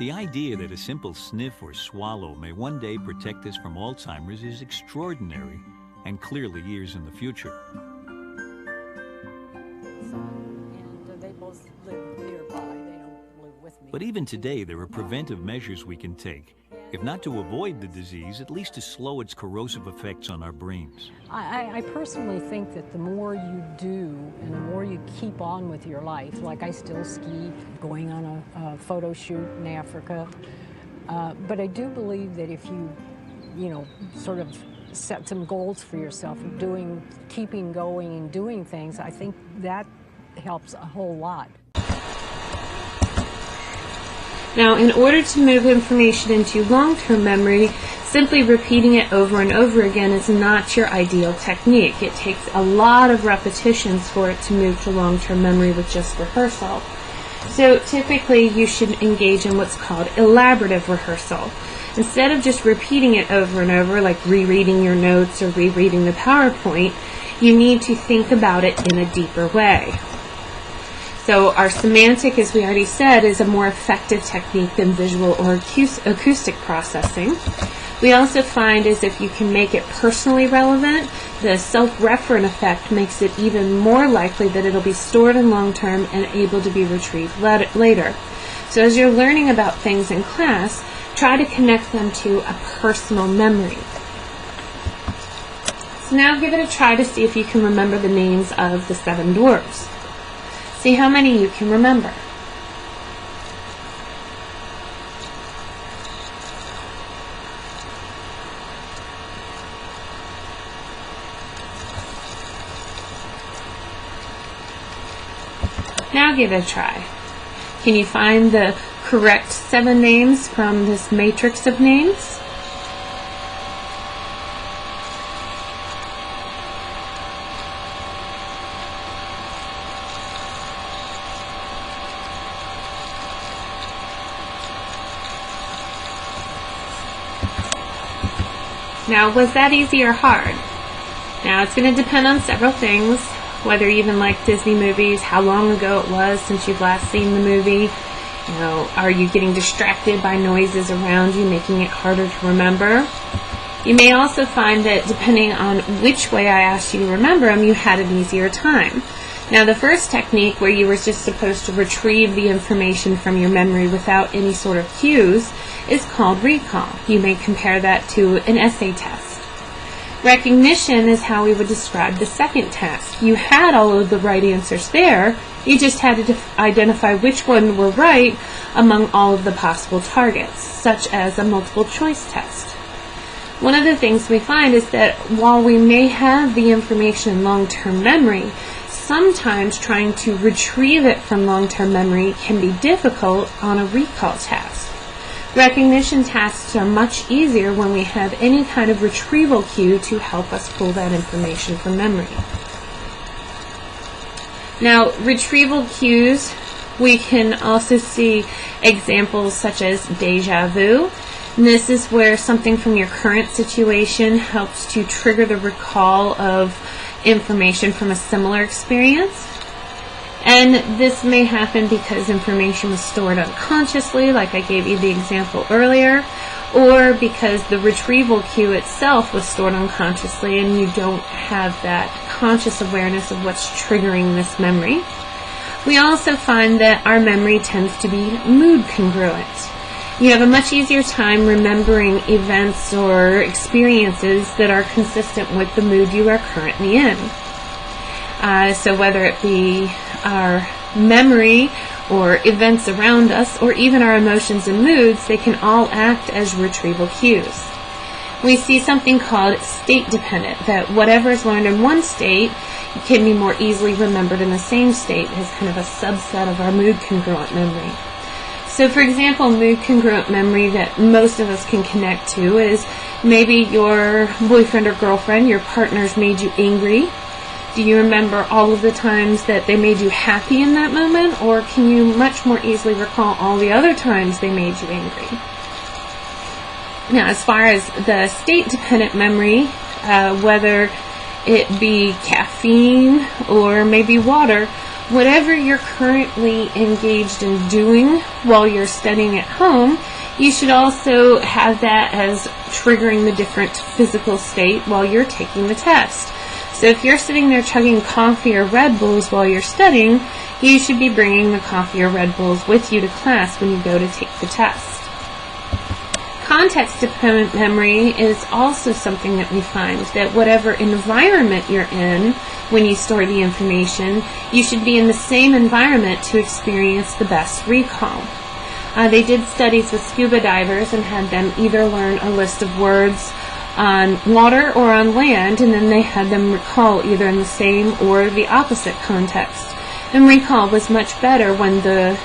The idea that a simple sniff or swallow may one day protect us from Alzheimer's is extraordinary and clearly years in the future. And they both live nearby. They don't live with me. But even today, there are preventive measures we can take, if not to avoid the disease, at least to slow its corrosive effects on our brains. I personally think that the more you do and the more you keep on with your life, like I still ski, going on a photo shoot in Africa, but I do believe that if you know, sort of set some goals for yourself, keeping going and doing things, I think that helps a whole lot. Now, in order to move information into long-term memory, simply repeating it over and over again is not your ideal technique. It takes a lot of repetitions for it to move to long-term memory with just rehearsal. So typically you should engage in what's called elaborative rehearsal. Instead of just repeating it over and over, like rereading your notes or rereading the PowerPoint, you need to think about it in a deeper way. So our semantic, as we already said, is a more effective technique than visual or acoustic processing. We also find is if you can make it personally relevant, the self-referent effect makes it even more likely that it'll be stored in long term and able to be retrieved later. So as you're learning about things in class, try to connect them to a personal memory. So now give it a try to see if you can remember the names of the 7 dwarves. See how many you can remember. Now give it a try. Can you find the correct 7 names from this matrix of names? Now, was that easy or hard? Now, it's going to depend on several things, whether you even like Disney movies, how long ago it was since you've last seen the movie. You know, are you getting distracted by noises around you, making it harder to remember? You may also find that depending on which way I asked you to remember them, you had an easier time. Now, the first technique, where you were just supposed to retrieve the information from your memory without any sort of cues, is called recall. You may compare that to an essay test. Recognition is how we would describe the second test. You had all of the right answers there, you just had to identify which one were right among all of the possible targets, such as a multiple choice test. One of the things we find is that while we may have the information in long-term memory, sometimes trying to retrieve it from long-term memory can be difficult on a recall task. Recognition tasks are much easier when we have any kind of retrieval cue to help us pull that information from memory. Now, retrieval cues, we can also see examples such as déjà vu. And this is where something from your current situation helps to trigger the recall of information from a similar experience. And this may happen because information was stored unconsciously, like I gave you the example earlier, or because the retrieval cue itself was stored unconsciously and you don't have that conscious awareness of what's triggering this memory. We also find that our memory tends to be mood congruent. You have a much easier time remembering events or experiences that are consistent with the mood you are currently in. So whether it be our memory or events around us or even our emotions and moods, they can all act as retrieval cues. We see something called state dependent, that whatever is learned in one state can be more easily remembered in the same state as kind of a subset of our mood congruent memory. So for example, mood congruent memory that most of us can connect to is maybe your boyfriend or girlfriend, your partner's made you angry. Do you remember all of the times that they made you happy in that moment, or can you much more easily recall all the other times they made you angry? Now, as far as the state-dependent memory, whether it be caffeine or maybe water, whatever you're currently engaged in doing while you're studying at home, you should also have that as triggering the different physical state while you're taking the test. So if you're sitting there chugging coffee or Red Bulls while you're studying, you should be bringing the coffee or Red Bulls with you to class when you go to take the test. Context-dependent memory is also something that we find, that whatever environment you're in when you store the information, you should be in the same environment to experience the best recall. They did studies with scuba divers and had them either learn a list of words on water or on land, and then they had them recall either in the same or the opposite context. And recall was much better when the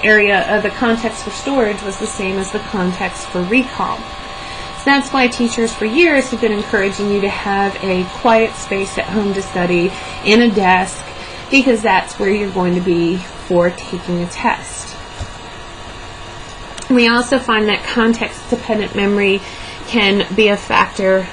area of the context for storage was the same as the context for recall. So that's why teachers for years have been encouraging you to have a quiet space at home to study in a desk, because that's where you're going to be for taking a test. We also find that context-dependent memory can be a factor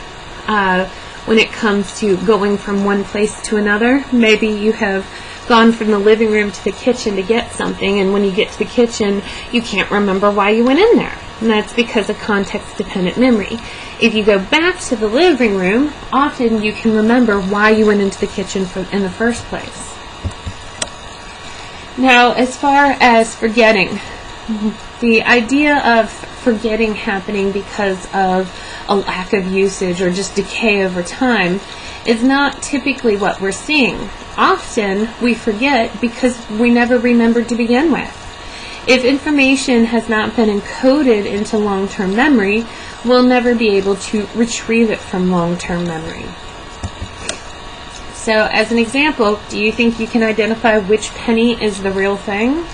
when it comes to going from one place to another. Maybe you have gone from the living room to the kitchen to get something, and when you get to the kitchen, you can't remember why you went in there. And that's because of context-dependent memory. If you go back to the living room, often you can remember why you went into the kitchen in the first place. Now, as far as forgetting, The idea of forgetting happening because of a lack of usage or just decay over time is not typically what we're seeing. Often we forget because we never remembered to begin with. If information has not been encoded into long-term memory, we'll never be able to retrieve it from long-term memory. So, as an example, do you think you can identify which penny is the real thing?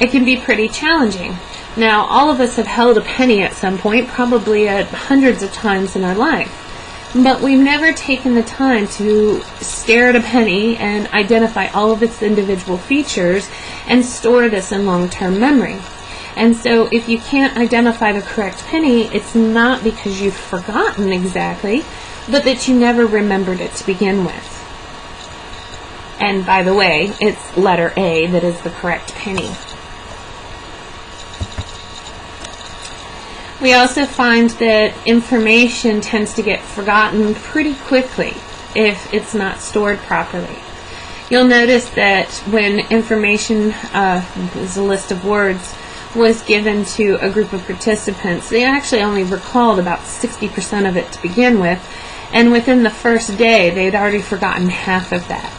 It can be pretty challenging. Now, all of us have held a penny at some point, probably at hundreds of times in our life. But we've never taken the time to stare at a penny and identify all of its individual features and store this in long-term memory. And so if you can't identify the correct penny, it's not because you've forgotten exactly, but that you never remembered it to begin with. And by the way, it's letter A that is the correct penny. We also find that information tends to get forgotten pretty quickly if it's not stored properly. You'll notice that when information, is a list of words, was given to a group of participants, they actually only recalled about 60% of it to begin with, and within the first day they'd already forgotten half of that.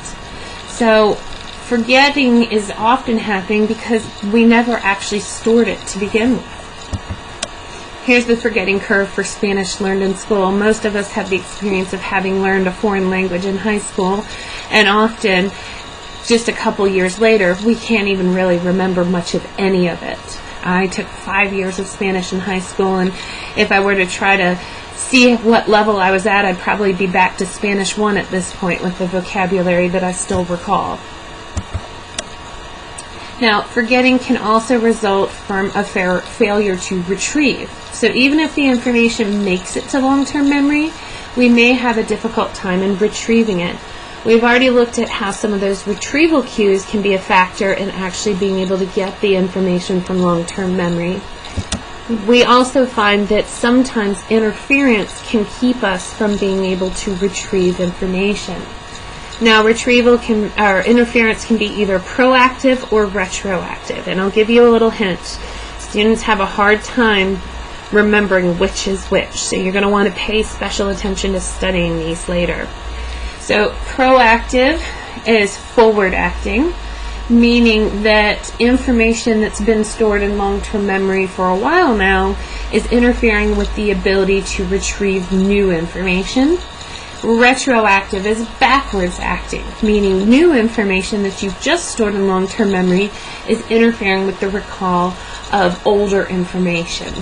So forgetting is often happening because we never actually stored it to begin with. Here's the forgetting curve for Spanish learned in school. Most of us have the experience of having learned a foreign language in high school, and often, just a couple years later, we can't even really remember much of any of it. I took 5 years of Spanish in high school, and if I were to try to see what level I was at, I'd probably be back to Spanish 1 at this point with the vocabulary that I still recall. Now, forgetting can also result from a failure to retrieve. So even if the information makes it to long-term memory, we may have a difficult time in retrieving it. We've already looked at how some of those retrieval cues can be a factor in actually being able to get the information from long-term memory. We also find that sometimes interference can keep us from being able to retrieve information. Now, interference can be either proactive or retroactive, and I'll give you a little hint. Students have a hard time remembering which is which, so you're going to want to pay special attention to studying these later. So, proactive is forward acting, meaning that information that's been stored in long-term memory for a while now is interfering with the ability to retrieve new information. Retroactive is backwards acting, meaning new information that you've just stored in long-term memory is interfering with the recall of older information.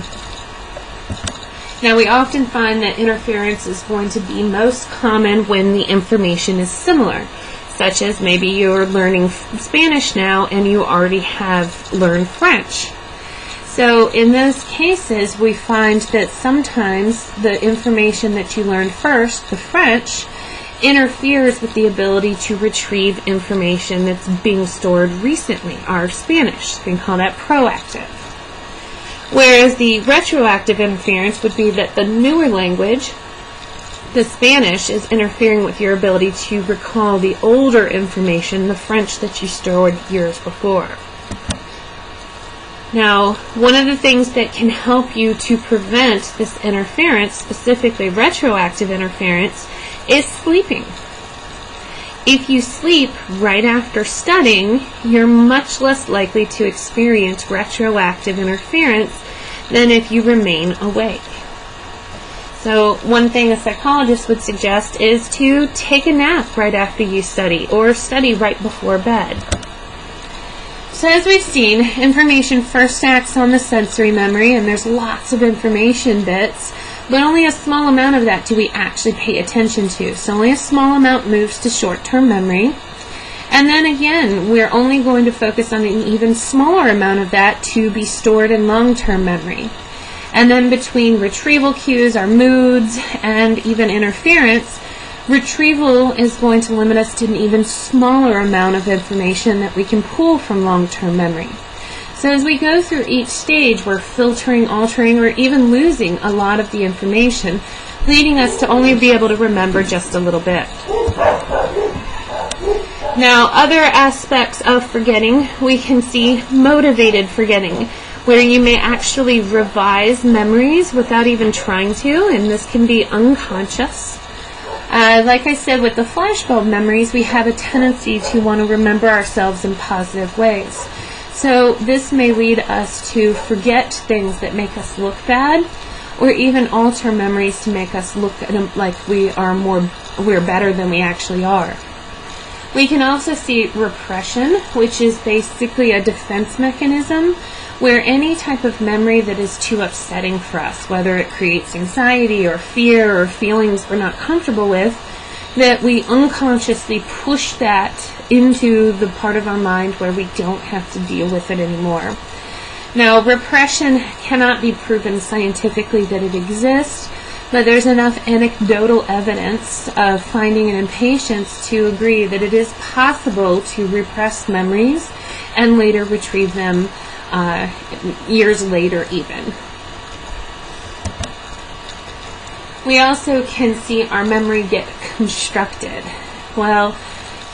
Now, we often find that interference is going to be most common when the information is similar, such as maybe you're learning Spanish now and you already have learned French. So in those cases, we find that sometimes the information that you learned first, the French, interferes with the ability to retrieve information that's being stored recently, our Spanish. We can call that proactive. Whereas the retroactive interference would be that the newer language, the Spanish, is interfering with your ability to recall the older information, the French that you stored years before. Now, one of the things that can help you to prevent this interference, specifically retroactive interference, is sleeping. If you sleep right after studying, you're much less likely to experience retroactive interference than if you remain awake. So one thing a psychologist would suggest is to take a nap right after you study, or study right before bed. So as we've seen, information first acts on the sensory memory, and there's lots of information bits, but only a small amount of that do we actually pay attention to. So only a small amount moves to short-term memory. And then again, we're only going to focus on an even smaller amount of that to be stored in long-term memory. And then between retrieval cues, our moods, and even interference, retrieval is going to limit us to an even smaller amount of information that we can pull from long-term memory. So as we go through each stage, we're filtering, altering, or even losing a lot of the information, leading us to only be able to remember just a little bit. Now, other aspects of forgetting, we can see motivated forgetting, where you may actually revise memories without even trying to, and this can be unconscious. Like I said, with the flashbulb memories, we have a tendency to want to remember ourselves in positive ways. So this may lead us to forget things that make us look bad, or even alter memories to make us look like we're better than we actually are. We can also see repression, which is basically a defense mechanism where any type of memory that is too upsetting for us, whether it creates anxiety or fear or feelings we're not comfortable with, that we unconsciously push that into the part of our mind where we don't have to deal with it anymore. Now, repression cannot be proven scientifically that it exists, but there's enough anecdotal evidence of finding it in patients to agree that it is possible to repress memories and later retrieve them years later even. We also can see our memory get constructed. Well,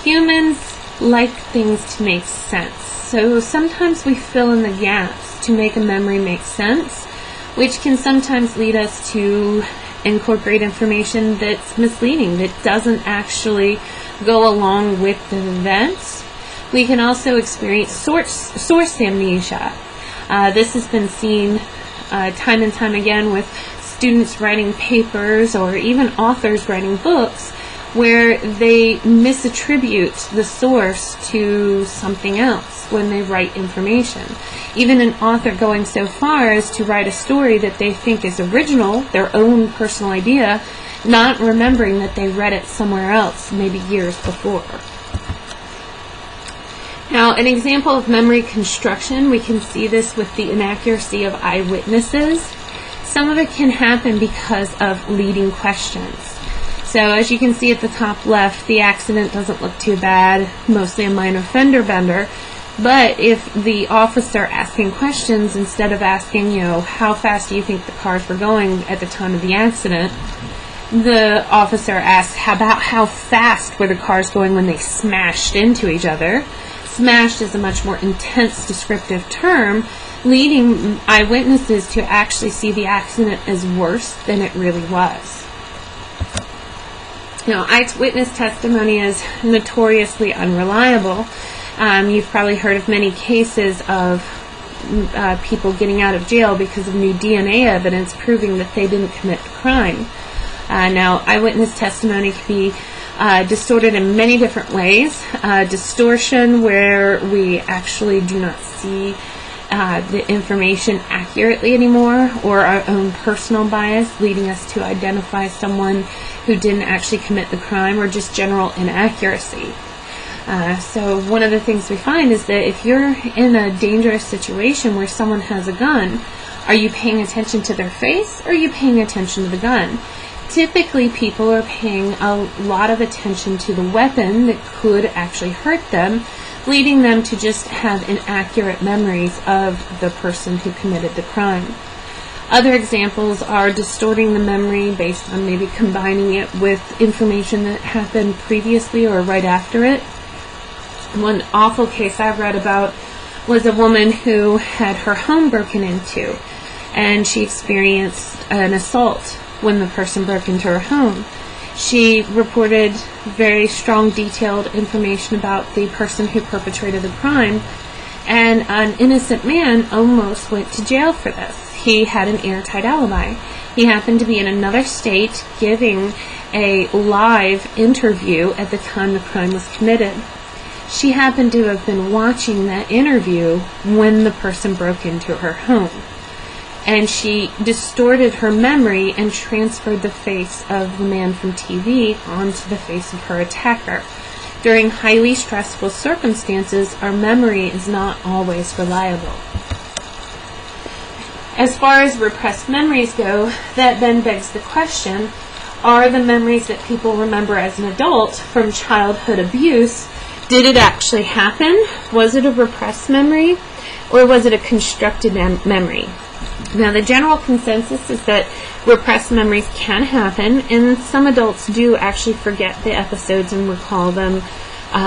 humans like things to make sense, so sometimes we fill in the gaps to make a memory make sense, which can sometimes lead us to incorporate information that's misleading, that doesn't actually go along with the events. We can also experience source amnesia. This has been seen time and time again with students writing papers or even authors writing books where they misattribute the source to something else when they write information. Even an author going so far as to write a story that they think is original, their own personal idea, not remembering that they read it somewhere else, maybe years before. Now, an example of memory construction, we can see this with the inaccuracy of eyewitnesses. Some of it can happen because of leading questions. So as you can see at the top left, the accident doesn't look too bad, mostly a minor fender bender. But if the officer asking questions, instead of asking, how fast do you think the cars were going at the time of the accident, the officer asks, how fast were the cars going when they smashed into each other? Smashed is a much more intense descriptive term, leading eyewitnesses to actually see the accident as worse than it really was. Eyewitness testimony is notoriously unreliable. You've probably heard of many cases of people getting out of jail because of new DNA evidence proving that they didn't commit the crime. Now, eyewitness testimony can be distorted in many different ways. Distortion, where we actually do not see the information accurately anymore, or our own personal bias leading us to identify someone who didn't actually commit the crime, or just general inaccuracy. So one of the things we find is that if you're in a dangerous situation where someone has a gun, are you paying attention to their face, or are you paying attention to the gun? Typically, people are paying a lot of attention to the weapon that could actually hurt them, leading them to just have inaccurate memories of the person who committed the crime. Other examples are distorting the memory based on maybe combining it with information that happened previously or right after it. One awful case I've read about was a woman who had her home broken into, and she experienced an assault when the person broke into her home. She reported very strong, detailed information about the person who perpetrated the crime, and an innocent man almost went to jail for this. He had an airtight alibi. He happened to be in another state giving a live interview at the time the crime was committed. She happened to have been watching that interview when the person broke into her home. And she distorted her memory and transferred the face of the man from TV onto the face of her attacker. During highly stressful circumstances, our memory is not always reliable. As far as repressed memories go, that then begs the question, are the memories that people remember as an adult from childhood abuse, did it actually happen? Was it a repressed memory, or was it a constructed memory? Now, the general consensus is that repressed memories can happen, and some adults do actually forget the episodes and recall them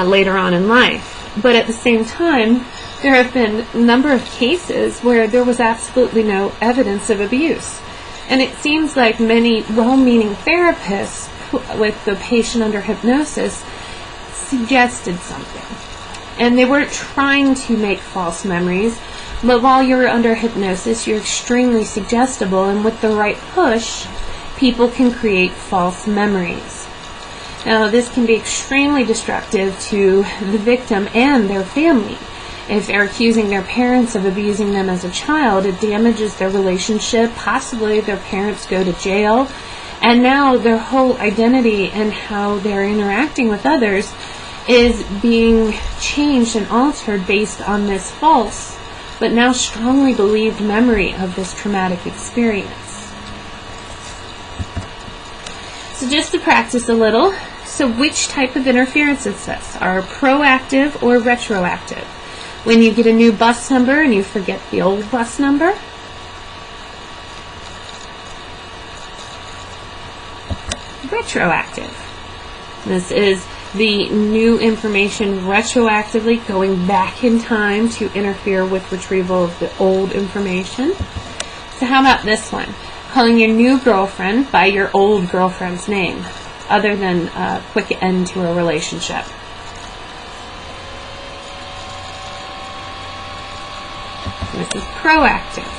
later on in life. But at the same time, there have been a number of cases where there was absolutely no evidence of abuse. And it seems like many well-meaning therapists with the patient under hypnosis suggested something. And they weren't trying to make false memories, but while you're under hypnosis, you're extremely suggestible, and with the right push, people can create false memories. Now, this can be extremely destructive to the victim and their family. If they're accusing their parents of abusing them as a child, it damages their relationship. Possibly their parents go to jail, and now their whole identity and how they're interacting with others is being changed and altered based on this false, but now strongly believed memory of this traumatic experience. So just to practice a little, so which type of interference is this? Are proactive or retroactive? When you get a new bus number and you forget the old bus number? Retroactive. This is the new information retroactively going back in time to interfere with retrieval of the old information. So how about this one? Calling your new girlfriend by your old girlfriend's name, other than a quick end to a relationship. This is proactive.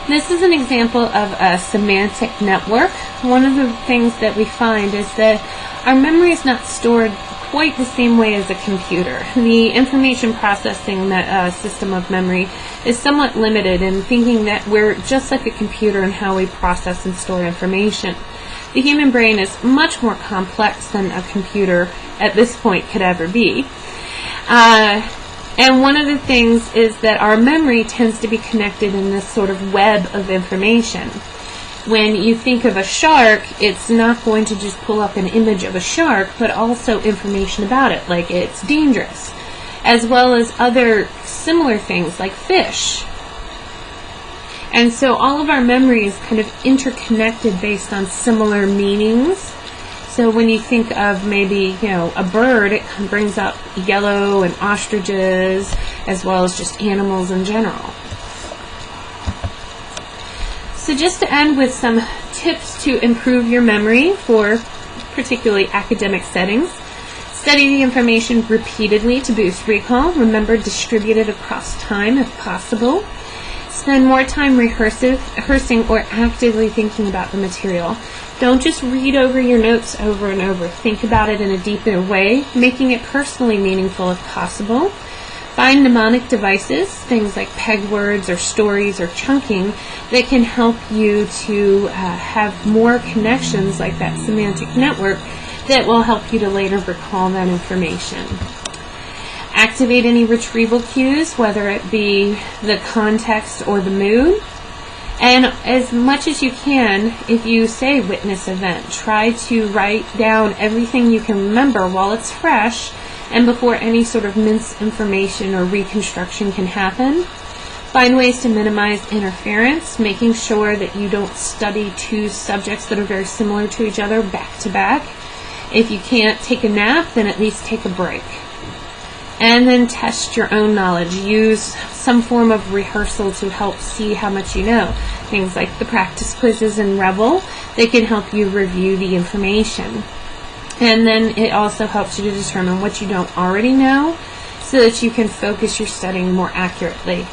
This is an example of a semantic network. One of the things that we find is that our memory is not stored quite the same way as a computer. The information processing system of memory is somewhat limited in thinking that we're just like a computer in how we process and store information. The human brain is much more complex than a computer at this point could ever be. And one of the things is that our memory tends to be connected in this sort of web of information. When you think of a shark, it's not going to just pull up an image of a shark, but also information about it, like it's dangerous, as well as other similar things like fish. And so all of our memory is kind of interconnected based on similar meanings. So when you think of maybe, a bird, it brings up yellow and ostriches, as well as just animals in general. So just to end with some tips to improve your memory for particularly academic settings. Study the information repeatedly to boost recall. Remember, distribute it across time if possible. Spend more time rehearsing or actively thinking about the material. Don't just read over your notes over and over. Think about it in a deeper way, making it personally meaningful if possible. Find mnemonic devices, things like peg words or stories or chunking, that can help you to have more connections like that semantic network that will help you to later recall that information. Activate any retrieval cues, whether it be the context or the mood. And as much as you can, if you say witness event, try to write down everything you can remember while it's fresh and before any sort of misinformation or reconstruction can happen. Find ways to minimize interference, making sure that you don't study two subjects that are very similar to each other back to back. If you can't take a nap, then at least take a break. And then test your own knowledge. Use some form of rehearsal to help see how much you know. Things like the practice quizzes in Revel, they can help you review the information. And then it also helps you to determine what you don't already know so that you can focus your studying more accurately.